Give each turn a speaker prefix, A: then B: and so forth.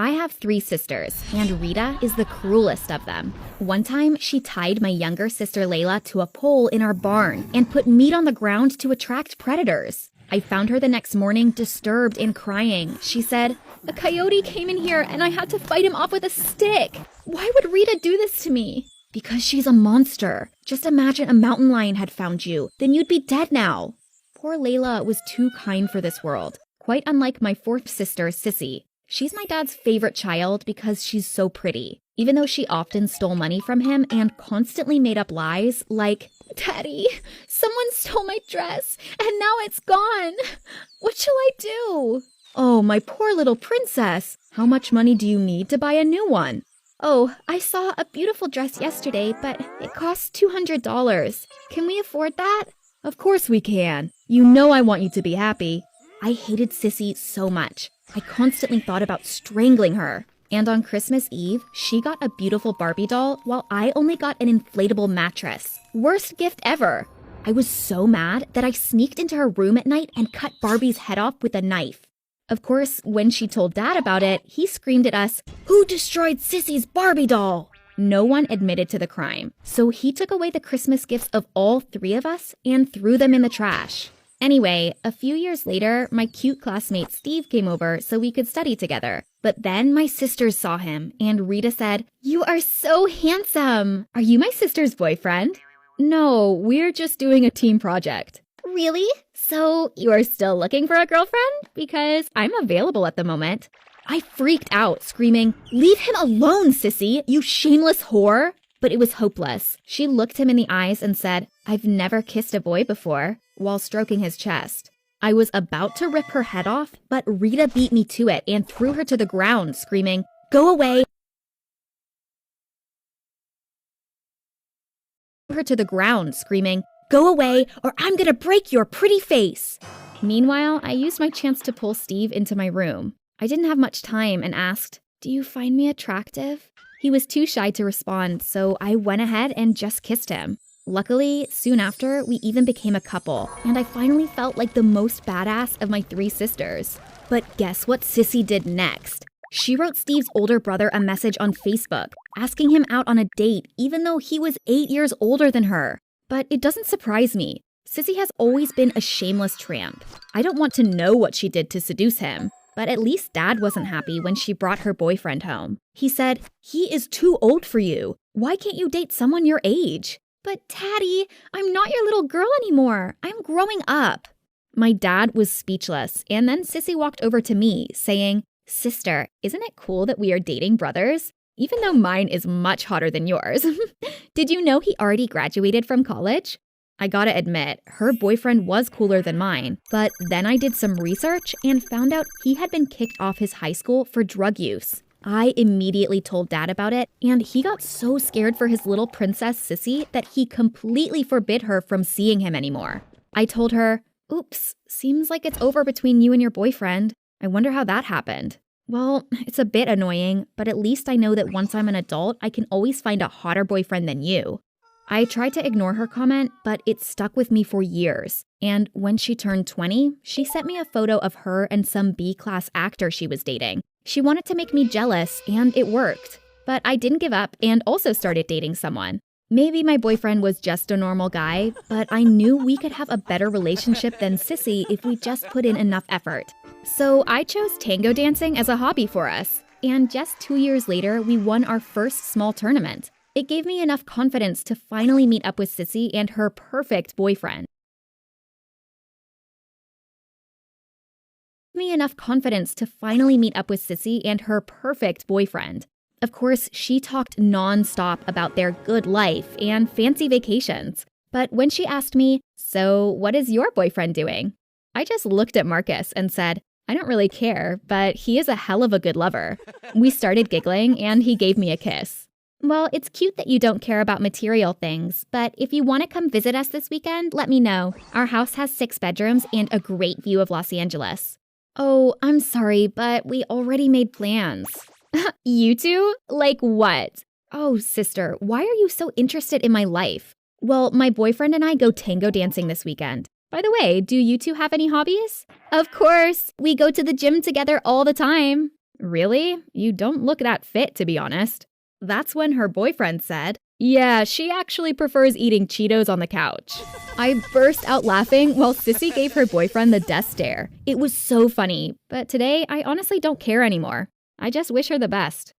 A: I have 3 sisters, and Rita is the cruelest of them. One time, she tied my younger sister Layla to a pole in our barn and put meat on the ground to attract predators. I found her the next morning disturbed and crying. She said, "A coyote came in here and I had to fight him off with a stick. Why would Rita do this to me?" "Because she's a monster. Just imagine a mountain lion had found you. Then you'd be dead now." Poor Layla was too kind for this world, quite unlike my 4th sister, Sissy. She's my dad's favorite child because she's so pretty, even though she often stole money from him and constantly made up lies like, "Daddy, someone stole my dress and now it's gone. What shall I do?" "Oh, my poor little princess. How much money do you need to buy a new one?" "Oh, I saw a beautiful dress yesterday, but it costs $200. Can we afford that?" "Of course we can. You know I want you to be happy." I hated Sissy so much. I constantly thought about strangling her. And on Christmas Eve, she got a beautiful Barbie doll while I only got an inflatable mattress. Worst gift ever. I was so mad that I sneaked into her room at night and cut Barbie's head off with a knife. Of course, when she told Dad about it, he screamed at us, "Who destroyed Sissy's Barbie doll?" No one admitted to the crime, so he took away the Christmas gifts of all 3 of us and threw them in the trash. Anyway, a few years later, my cute classmate Steve came over so we could study together. But then my sisters saw him, and Rita said, "You are so handsome. Are you my sister's boyfriend?" "No, we're just doing a team project." "Really? So you are still looking for a girlfriend? Because I'm available at the moment." I freaked out, screaming, "Leave him alone, Sissy, you shameless whore!" But it was hopeless. She looked him in the eyes and said, "I've never kissed a boy before," while stroking his chest. I was about to rip her head off, but Rita beat me to it and threw her to the ground, screaming, "Go away!" Her to the ground, screaming, "Go away, or I'm gonna break your pretty face!" Meanwhile, I used my chance to pull Steve into my room. I didn't have much time and asked, "Do you find me attractive?" He was too shy to respond, so I went ahead and just kissed him. Luckily, soon after, we even became a couple, and I finally felt like the most badass of my 3 sisters. But guess what Sissy did next? She wrote Steve's older brother a message on Facebook, asking him out on a date, even though he was 8 years older than her. But it doesn't surprise me. Sissy has always been a shameless tramp. I don't want to know what she did to seduce him. But at least Dad wasn't happy when she brought her boyfriend home. He said, "He is too old for you. Why can't you date someone your age?" "But Daddy, I'm not your little girl anymore. I'm growing up." My dad was speechless, and then Sissy walked over to me, saying, "Sister, isn't it cool that we are dating brothers? Even though mine is much hotter than yours." "Did you know he already graduated from college?" I gotta admit, her boyfriend was cooler than mine, but then I did some research and found out he had been kicked off his high school for drug use. I immediately told Dad about it, and he got so scared for his little princess Sissy that he completely forbid her from seeing him anymore. I told her, "Oops, seems like it's over between you and your boyfriend. I wonder how that happened." "Well, it's a bit annoying, but at least I know that once I'm an adult, I can always find a hotter boyfriend than you." I tried to ignore her comment, but it stuck with me for years. And when she turned 20, she sent me a photo of her and some B-class actor she was dating. She wanted to make me jealous, and it worked. But I didn't give up and also started dating someone. Maybe my boyfriend was just a normal guy, but I knew we could have a better relationship than Sissy if we just put in enough effort. So I chose tango dancing as a hobby for us. And just 2 years later, we won our first small tournament. It gave me enough confidence to finally meet up with Sissy and her perfect boyfriend. Of course, she talked non-stop about their good life and fancy vacations. But when she asked me, "So what is your boyfriend doing?" I just looked at Marcus and said, "I don't really care, but he is a hell of a good lover." We started giggling and he gave me a kiss. "Well, it's cute that you don't care about material things, but if you want to come visit us this weekend, let me know. Our house has 6 bedrooms and a great view of Los Angeles." "Oh, I'm sorry, but we already made plans." "You two? Like what?" "Oh, sister, why are you so interested in my life?" "Well, my boyfriend and I go tango dancing this weekend. By the way, do you two have any hobbies?" "Of course, we go to the gym together all the time." Really? You don't look that fit, to be honest. That's when her boyfriend said, yeah, she actually prefers eating Cheetos on the couch. I burst out laughing while Sissy gave her boyfriend the death stare. It was so funny, but today I honestly don't care anymore. I just wish her the best.